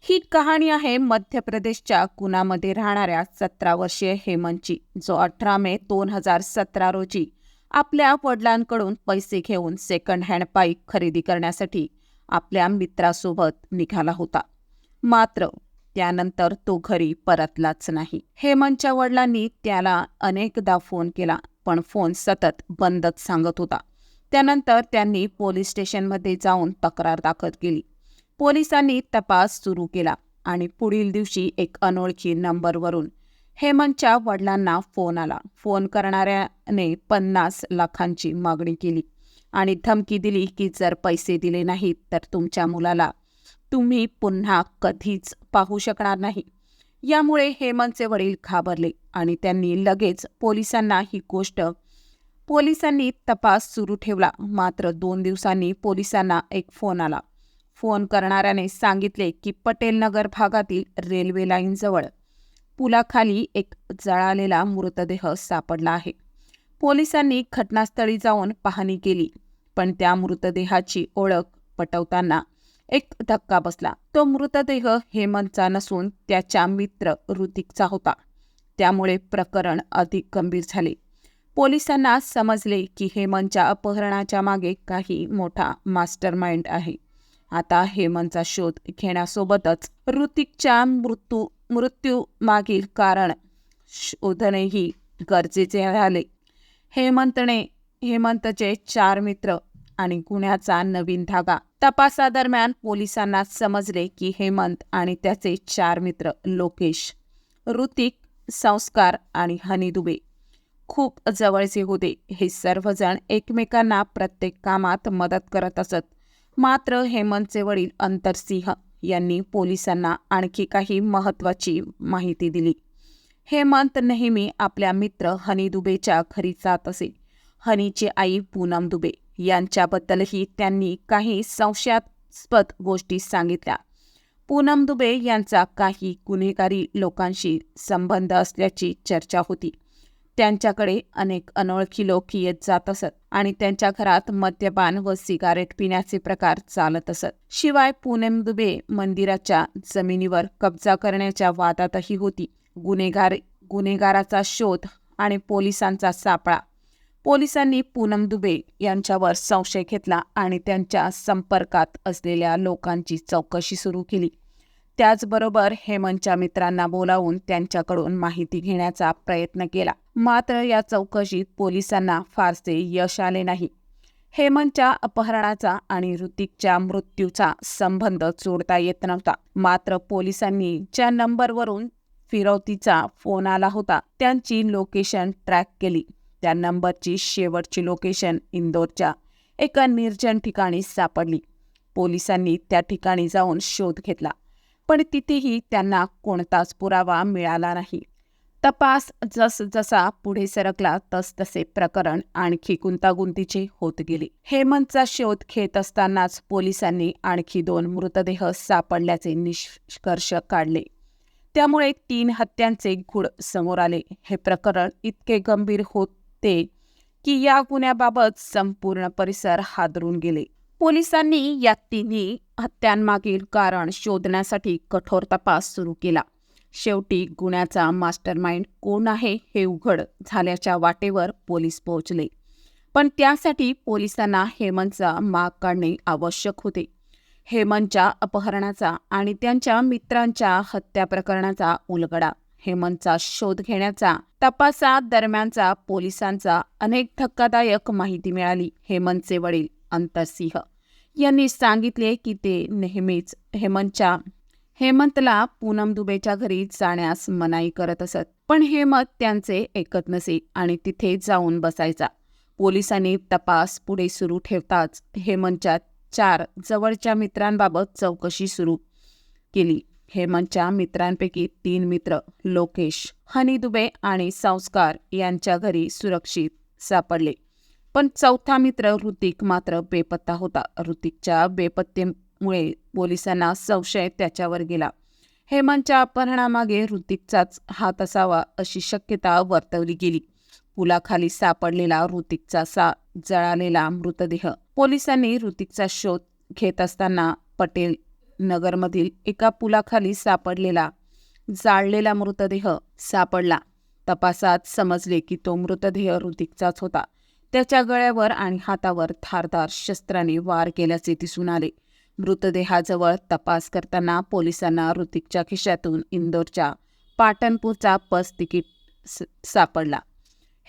ही कहाणी आहे मध्य प्रदेशच्या कुनामध्ये राहणाऱ्या 17 वर्षीय हेमंतची, जो 18 मे 2017 रोजी आपल्या वडिलांकडून पैसे घेऊन सेकंड हँड बाईक खरेदी करण्यासाठी आपल्या मित्रासोबत निघाला होता. मात्र त्यानंतर तो घरी परतलाच नाही. हेमंतच्या वडिलांनी त्याला अनेकदा फोन केला, पण फोन सतत बंदच सांगत होता. त्यानंतर त्यांनी पोलीस स्टेशनमध्ये जाऊन तक्रार दाखल केली. पोलिसांनी तपास सुरू केला आणि पुढील दिवशी एक अनोळखी नंबरवरून हेमंतच्या वडिलांना फोन आला. फोन करणाऱ्याने 50 लाखांची मागणी केली आणि धमकी दिली की जर पैसे दिले नाहीत तर तुमच्या मुलाला तुम्ही पुन्हा कधीच पाहू शकणार नाही. यामुळे हेमंतचे वडील घाबरले आणि त्यांनी लगेच पोलिसांनी तपास सुरू ठेवला. मात्र 2 दिवसांनी पोलिसांना एक फोन आला. फोन करणाऱ्याने सांगितले की पटेल नगर भागातील रेल्वे लाईनजवळ पुलाखाली एक जळालेला मृतदेह सापडला आहे. पोलिसांनी घटनास्थळी जाऊन पाहणी केली, पण त्या मृतदेहाची ओळख पटवताना एक धक्का बसला. तो मृतदेह हेमंतचा नसून त्याच्या मित्र ऋतिकचा होता. त्यामुळे प्रकरण अधिक गंभीर झाले. पोलिसांना समजले की हेमंतच्या अपहरणाच्या मागे काही मोठा मास्टरमाइंड आहे. आता हेमंतचा शोध घेण्यासोबतच ऋतिकच्या मृत्यू मागील कारण शोधणेही गरजेचे झाले. हेमंतचे 4 मित्र आणि गुन्ह्याचा नवीन धागा. तपासादरम्यान पोलिसांना समजले की हेमंत आणि त्याचे 4 मित्र लोकेश, ऋतिक, संस्कार आणि हनी दुबे खूप जवळचे होते. हे सर्वजण एकमेकांना प्रत्येक कामात मदत करत असत. मात्र हेमंतचे वडील अंतरसिंह यांनी पोलिसांना आणखी काही महत्त्वाची माहिती दिली. हेमंत नेहमी आपल्या मित्र हनी दुबेच्या घरी जात असे. हनीची आई पूनम दुबे यांच्याबद्दलही त्यांनी काही संशयास्पद गोष्टी सांगितल्या. पूनम दुबे यांचा काही गुन्हेगारी लोकांशी संबंध असल्याची चर्चा होती. त्यांच्याकडे अनेक अनोळखी लोक येत जात असत आणि त्यांच्या घरात मद्यपान व सिगारेट पिण्याचे प्रकार चालत असत. शिवाय पूनम दुबे मंदिराच्या जमिनीवर कब्जा करण्याच्या वादातही होती. गुन्हेगाराचा शोध आणि पोलिसांचा सापळा. पोलिसांनी पूनम दुबे यांच्यावर संशय घेतला आणि त्यांच्या संपर्कात असलेल्या लोकांची चौकशी सुरू केली. त्याचबरोबर हेमंतच्या मित्रांना बोलावून त्यांच्याकडून माहिती घेण्याचा प्रयत्न केला. मात्र या चौकशीत पोलिसांना फारसे यश आले नाही. हेमंतच्या अपहरणाचा आणि ऋतिकच्या मृत्यूचा संबंध जोडता येत नव्हता. मात्र पोलिसांनी ज्या नंबरवरून फिरौतीचा फोन आला होता त्यांची लोकेशन ट्रॅक केली. त्या नंबरची शेवटची लोकेशन इंदोरच्या एका निर्जन ठिकाणी सापडली. पोलिसांनी त्या ठिकाणी जाऊन शोध घेतला, पण तिथेही त्यांना कोणताच पुरावा मिळाला नाही. तपास जसजसा पुढे सरकला तसतसे प्रकरण आणखी गुंतागुंतीचे होत गेले. हेमंतचा शोध घेत असतानाच पोलिसांनी आणखी 2 मृतदेह सापडल्याचे निष्कर्ष काढले. त्यामुळे 3 हत्यांचे गूढ समोर आले. हे प्रकरण इतके गंभीर होते की या गुन्ह्याबाबत संपूर्ण परिसर हादरून गेले. पोलिसांनी या 3 हत्यांमागील कारण शोधण्यासाठी कठोर तपास सुरू केला. शेवटी गुन्ह्याचा मास्टरमाइंड कोण आहे हे उघड झाल्याच्या वाटेवर पोलीस पोहोचले. पण त्यासाठी पोलिसांना हेमंतचा माग काढणे आवश्यक होते. हेमंतच्या अपहरणाचा आणि त्यांच्या मित्रांच्या हत्या प्रकरणाचा उलगडा. हेमंतचा शोध घेण्याचा तपासादरम्यानचा पोलिसांचा अनेक धक्कादायक माहिती मिळाली. हेमंतचे वडील अंतरसिंह यांनी सांगितले की ते नेहमीच हेमंतला पूनम दुबेच्या घरी जाण्यास मनाई करत असत, पण हेमंत त्यांचे ऐकत नसे आणि तिथे जाऊन बसायचा. पोलिसांनी तपास पुढे सुरू ठेवताच हेमंतच्या 4 जवळच्या मित्रांबाबत चौकशी सुरू केली. हेमंतच्या मित्रांपैकी 3 मित्र लोकेश, हनी दुबे आणि संस्कार यांच्या घरी सुरक्षित सापडले, पण 4था मित्र ऋतिक मात्र बेपत्ता होता. ऋतिकच्या बेपत्तेमुळे पोलिसांना संशय त्याच्यावर गेला. हेमंतच्या अपहरणामागे ऋतिकचाच हात असावा अशी शक्यता वर्तवली गेली. पुलाखाली सापडलेला ऋतिकचा जळालेला मृतदेह. पोलिसांनी ऋतिकचा शोध घेत असताना पटेल नगरमधील एका पुलाखाली सापडलेला जाळलेला मृतदेह सापडला. तपासात समजले की तो मृतदेह ऋतिकचाच होता. त्याच्या गळ्यावर आणि हातावर धारदार शस्त्राने वार केल्याचे दिसून आले. मृतदेहाजवळ तपास करताना पोलिसांना ऋतिकच्या खिशातून इंदोरच्या पाटणपूरचा बस तिकीट सापडला.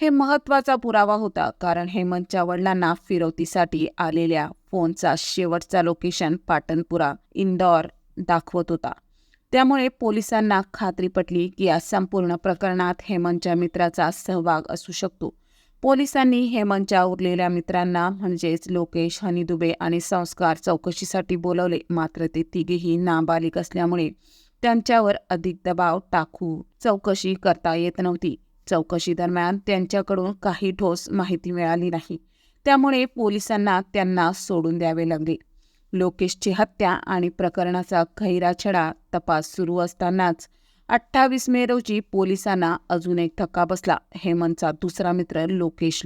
हे महत्त्वाचा पुरावा होता, कारण हेमंतच्या वडिलांना फिरवतीसाठी आलेल्या फोनचा शेवटचा लोकेशन पाटणपुरा इंदौर दाखवत होता. त्यामुळे पोलिसांना खात्री पटली की या संपूर्ण प्रकरणात हेमंतच्या मित्राचा सहभाग असू शकतो. पोलिसांनी हेमंतच्या उरलेल्या मित्रांना म्हणजेच लोकेश, हनी दुबे आणि संस्कार चौकशीसाठी बोलवले. मात्र ते तिघेही नाबालिग असल्यामुळे त्यांच्यावर अधिक दबाव टाकू चौकशी करता येत नव्हती. चौकशी दरम्यान त्यांच्याकडून काही ठोस माहिती मिळाली नाही. त्यामुळे पोलिसांना त्यांना सोडून द्यावे लागले. लोकेशची हत्या आणि प्रकरणाचा खैरा छडा तपास सुरू असतानाच 28 मे रोजी पोलिसांना अजून एक धक्का बसला. हेमंतचा दुसरा मित्र लोकेश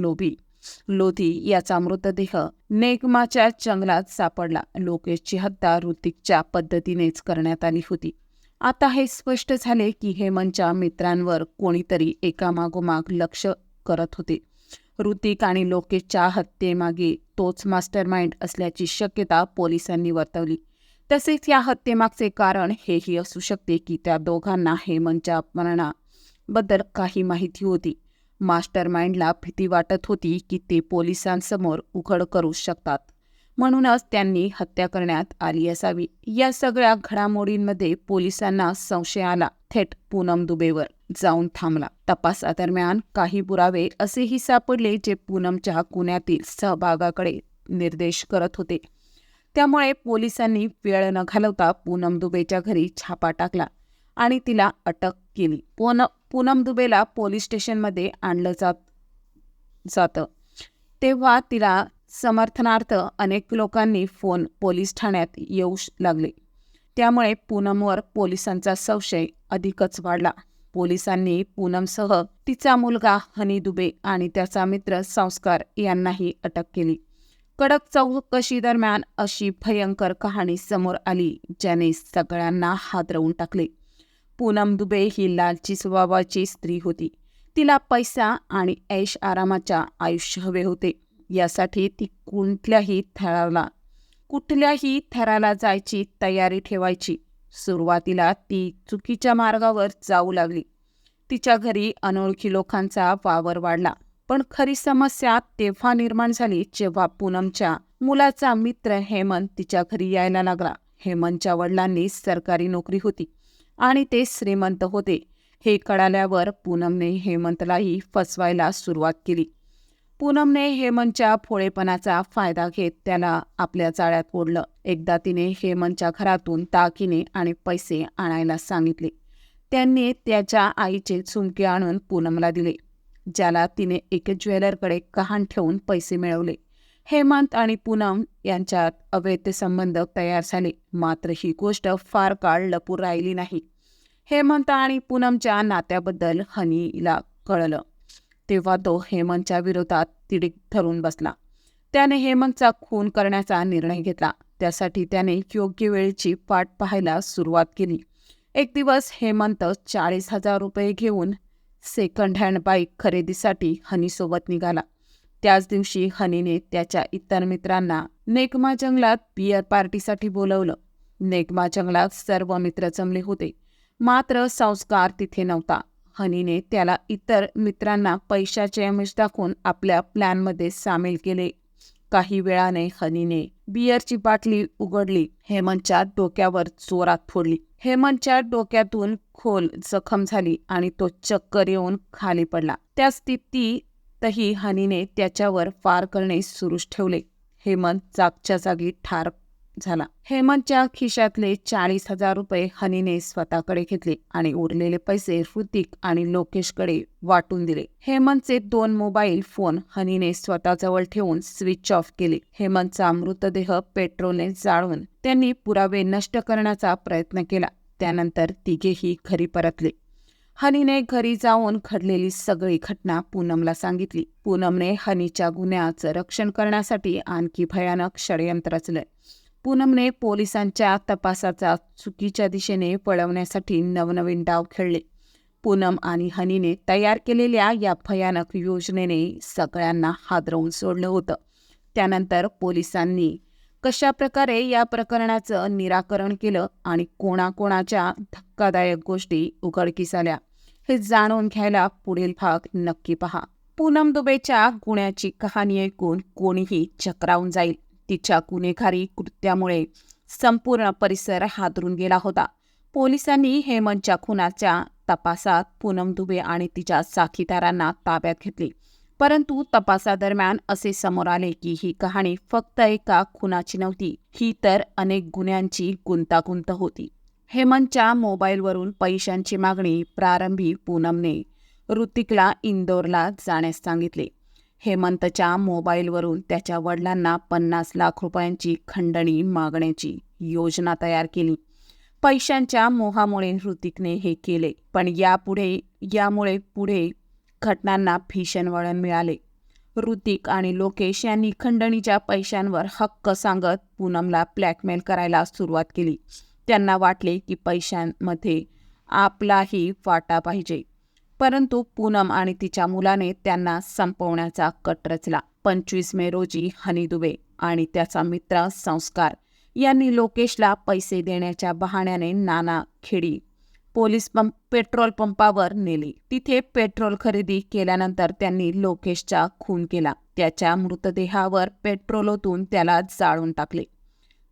लोधी याचा मृतदेह नेगमाच्या जंगलात सापडला. लोकेशची हत्या ऋतिकच्या पद्धतीनेच करण्यात आली होती. आता हे स्पष्ट झाले की हेमंतच्या मित्रांवर कोणीतरी एकामागोमाग लक्ष करत होते. ऋतिक आणि लोकेशच्या हत्येमागे तोच मास्टरमाइंड असल्याची शक्यता पोलिसांनी वर्तवली. तसेच या हत्येमागचे कारण हेही असू शकते की त्या दोघांना हेमंतच्या मरणाबद्दल काही माहिती होती. मास्टरमाइंडला भीती वाटत होती की ते पोलिसांसमोर उघड करू शकतात, म्हणूनच त्यांनी हत्या करण्यात आली असावी. या सगळ्या घडामोडींमध्ये पोलिसांना संशय आला थेट पूनम दुबेवर जाऊन थांबला. तपासादरम्यान काही पुरावे असेही सापडले जे पूनमच्या गुन्ह्यातील सहभागाकडे निर्देश करत होते. त्यामुळे पोलिसांनी वेळ न घालवता पूनम दुबेच्या घरी छापा टाकला आणि तिला अटक केली. पूनम दुबेला पोलीस स्टेशनमध्ये आणलं जातं तेव्हा तिला समर्थनार्थ अनेक लोकांनी फोन पोलीस ठाण्यात येऊ लागले. त्यामुळे पूनमवर पोलिसांचा संशय अधिकच वाढला. पोलिसांनी पूनमसह तिचा मुलगा हनी दुबे आणि त्याचा मित्र संस्कार यांनाही अटक केली. कडक चौकशी दरम्यान अशी भयंकर कहाणी समोर आली ज्याने सगळ्यांना हादरवून टाकले. पूनम दुबे ही लालची स्वभावाची स्त्री होती. तिला पैसा आणि ऐश आरामाच्या आयुष्य हवे होते. यासाठी ती कुठल्याही थराला जायची तयारी ठेवायची. सुरुवातीला ती चुकीच्या मार्गावर जाऊ लागली. तिच्या घरी अनोळखी लोकांचा वावर वाढला. पण खरी समस्या तेव्हा निर्माण झाली जेव्हा पूनमच्या मुलाचा मित्र हेमंत तिच्या घरी यायला लागला. हेमंतच्या वडिलांनी सरकारी नोकरी होती आणि ते श्रीमंत होते. हे कळाल्यावर पूनमने हेमंतलाही फसवायला सुरुवात केली. पूनमने हेमंतच्या भोळेपणाचा फायदा घेत त्याला आपल्या जाळ्यात ओढलं. एकदा तिने हेमंतच्या घरातून दागिने आणि पैसे आणायला सांगितले. त्यांनी त्याच्या आईचे झुमके आणून पूनमला दिले, ज्याला तिने एका ज्वेलरकडे गहाण ठेवून पैसे मिळवले. हेमंत आणि पूनम यांच्यात अवैध संबंध तयार झाले. मात्र ही गोष्ट फार काळ लपून राहिली नाही. हेमंत आणि पूनमच्या नात्याबद्दल हनीला कळलं तेव्हा तो हेमंतच्या विरोधात तिडीक धरून बसला. त्याने हेमंतचा खून करण्याचा निर्णय घेतला. त्यासाठी त्याने योग्य वेळेची वाट पाहायला सुरुवात केली. एक दिवस हेमंत 40,000 रुपये घेऊन सेकंड हँड बाईक खरेदीसाठी हनीसोबत निघाला. त्याच दिवशी हनीने त्याच्या इतर मित्रांना नेगमा जंगलात बियर पार्टीसाठी बोलवलं. नेगमा जंगलात सर्व मित्र जमले होते, मात्र संस्कार तिथे नव्हता. हनीने त्याला इतर मित्रांना पैशाचे आमिष दाखवून आपल्या प्लॅनमध्ये सामील केले. काही वेळाने हनीने बियरची बाटली उघडली. हेमंतच्या डोक्यावर जोरात फोडली. हेमंतच्या डोक्यातून खोल जखम झाली आणि तो चक्कर येऊन खाली पडला. त्या स्थितीतही हनीने त्याच्यावर वार करणे सुरूच ठेवले. हेमंत जागच्या जागी ठार झाला. हेमंतच्या खिशातले 40,000 रुपये हनीने स्वतःकडे घेतले आणि उरलेले पैसे ऋतिक आणि लोकेशकडे वाटून दिले. हेमंतचे 2 मोबाईल फोन हनीने स्वतःजवळ ठेवून स्विच ऑफ केले. हेमंतचा मृतदेह पेट्रोलने जाळून त्यांनी पुरावे नष्ट करण्याचा प्रयत्न केला. त्यानंतर तिघेही घरी परतले. हनीने घरी जाऊन घडलेली सगळी घटना पूनमला सांगितली. पूनमने हनीच्या गुन्ह्याचं रक्षण करण्यासाठी आणखी भयानक षडयंत्र रचले. पूनमने पोलिसांच्या तपासाचा चुकीच्या दिशेने वळवण्यासाठी नवनवीन डाव खेळले. पूनम आणि हनीने तयार केलेल्या या भयानक योजनेने सगळ्यांना हादरवून सोडलं होतं. त्यानंतर पोलिसांनी कशाप्रकारे या प्रकरणाचं निराकरण केलं आणि कोणाकोणाच्या धक्कादायक गोष्टी उघडकीस आल्या हे जाणून घ्यायला पुढील भाग नक्की पहा. पूनम दुबेच्या गुन्ह्याची कहाणी ऐकून कोणीही चक्रावून जाईल. तिच्या गुन्हेगारी कृत्यामुळे संपूर्ण परिसर हादरून गेला होता. पोलिसांनी हेमंतच्या खुनाच्या तपासात पूनम दुबे आणि तिच्या साथीदारांना ताब्यात घेतले. परंतु तपासादरम्यान असे समोर आले की ही कहाणी फक्त एका खुनाची नव्हती, ही तर अनेक गुन्ह्यांची गुंतागुंत होती. हेमंतच्या मोबाईलवरून पैशांची मागणी. प्रारंभी पूनमने ऋतिकला इंदोरला जाण्यास सांगितले. हेमंतच्या मोबाईलवरून त्याच्या वडिलांना 50 लाख रुपयांची खंडणी मागण्याची योजना तयार केली. पैशांच्या मोहामुळे ऋतिकने हे केले, पण यामुळे पुढे घटनांना भीषण वळण मिळाले. ऋतिक आणि लोकेश यांनी खंडणीच्या पैशांवर हक्क सांगत पूनमला ब्लॅकमेल करायला सुरुवात केली. त्यांना वाटले की पैशांमध्ये आपलाही वाटा पाहिजे. परंतु पूनम आणि तिच्या मुलाने त्यांना संपवण्याचा कट रचला. 25 मे रोजी हनी दुबे आणि त्याचा मित्र संस्कार यांनी लोकेशला पैसे देण्याच्या बहाण्याने नानाखेडी पेट्रोल पंपावर नेले. तिथे पेट्रोल खरेदी केल्यानंतर त्यांनी लोकेशचा खून केला. त्याच्या मृतदेहावर पेट्रोल ओतून त्याला जाळून टाकले.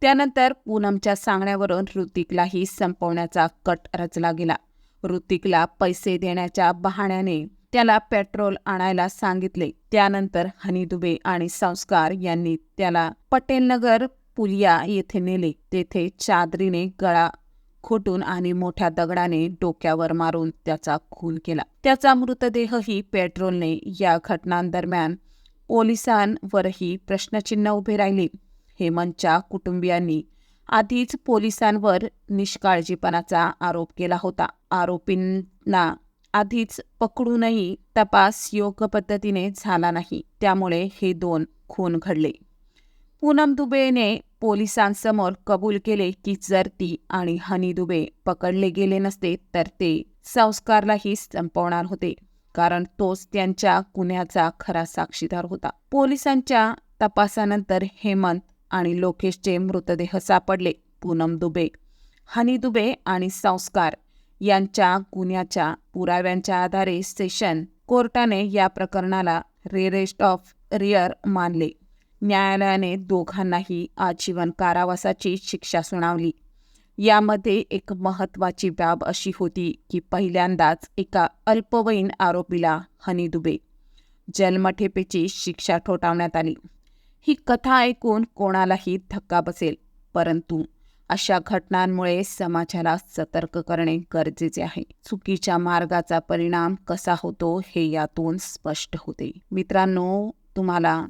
त्यानंतर पूनमच्या सांगण्यावरून ऋतिकलाही संपवण्याचा कट रचला गेला. ऋतिकला पैसे देण्याच्या बहाण्याने त्याला पेट्रोल आणायला सांगितले. त्यानंतर हनी दुबे आणि संस्कार यांनी त्याला पटेलनगर पुलिया येथे नेले. तेथे चादरीने गळा खोटून आणि मोठ्या दगडाने डोक्यावर मारून त्याचा खून केला. त्याचा मृतदेहही पेट्रोलने. या घटनांदरम्यान पोलिसांवरही प्रश्नचिन्ह उभे राहिले. हेमंतच्या कुटुंबियांनी आधीच पोलिसांवर निष्काळजीपणाचा आरोप केला होता. आरोपींना आधीच पकडूनही तपास योग्य पद्धतीने झाला नाही. त्यामुळे हे 2 खून घडले. पूनम दुबेने पोलिसांसमोर कबूल केले की जर ती आणि हनी दुबे पकडले गेले नसते तर ते संस्कारलाही संपवणार होते, कारण तोच त्यांच्या गुन्ह्याचा खरा साक्षीदार होता. पोलिसांच्या तपासानंतर हेमंत आणि लोकेशचे मृतदेह सापडले. पूनम दुबे, हनी दुबे आणि संस्कार यांच्या गुन्ह्याच्या पुराव्यांच्या आधारे सेशन कोर्टाने या प्रकरणाला रेरेस्ट ऑफ रिअर मानले. न्यायालयाने दोघांनाही आजीवन कारावासाची शिक्षा सुनावली. यामध्ये एक महत्त्वाची बाब अशी होती की पहिल्यांदाच एका अल्पवयीन आरोपीला हनी दुबे जन्मठेपेची शिक्षा ठोठावण्यात आली. ही कथा ऐकून कोणालाही धक्का बसेल, परंतु अशा घटनांमुळे समाजाला सतर्क करणे गरजेचे आहे. चुकीच्या मार्गाचा परिणाम कसा होतो हे यातून स्पष्ट होते. मित्रांनो, तुम्हाला